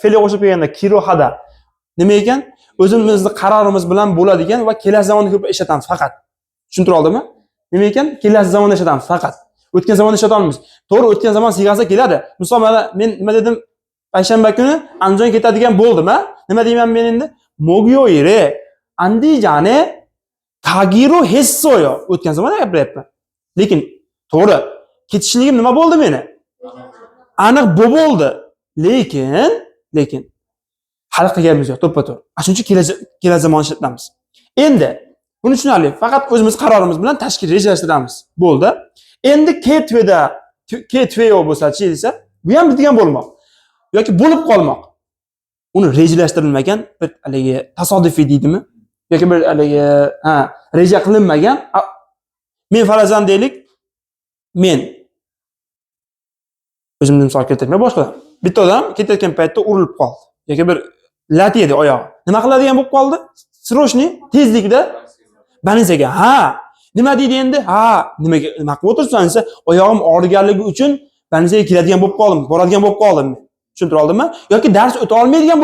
fe'lga qo'shib kelganda kiro hada nima ekan? O'zimizni qarorimiz bilan bo'ladigan va kelasi zamonda ko'p ishlatamiz faqat. Tushuntira oldimmi? Nima ekan? Kelasi zamonda ishlatamiz faqat. O'tgan zamonda ishlata olmaymiz. To'g'ri, o'tgan zamon siyg'asi keladi. Misol men nima dedim? Payshanba kuni Andijonga ketadigan bo'ldim, ha? Nima deyman men endi? Mogyoire Andijane Tagiro Hessoyo. O'tgan zamonda gapiryapman. Lekin to'g'ri, ketishligim nima bo'ldi meni? Aniq bo'ldi. Lekin hal qilganimiz yo'q, to'ppa-to'g'ri. Shuncha kelasi zamon ishlatamiz. Endi buni tushunarli, faqat o'zimiz qarorimiz bilan tashkil rejalashtiramiz. Bo'ldi. Endi ketveyo bo'lsa-chi desa, bu ham bitgan bo'lmoq yoki bo'lib qolmoq. Uni rejalashtirilmagan bir haligi tasodifiy deydimi? Yoki bir haligi reja qilinmagan. Men farazan deylik, men o'zimni misol keltirmay boshqa. Bitta odam ketayotgan paytda urilib qoldi. Yoki bir lat yedi oyog'i. Nima qiladigan bo'lib qoldi? Srochniy tezlikda banizaga. Nima deydi endi? Nimaga nima qilib o'tirsan desa, oyog'im og'riganligi uchun banizaga keladigan bo'lib qoldim, boradigan bo'lib qoldim. Tushuntira oldimmi? Yoki dars o'ta olmaydigan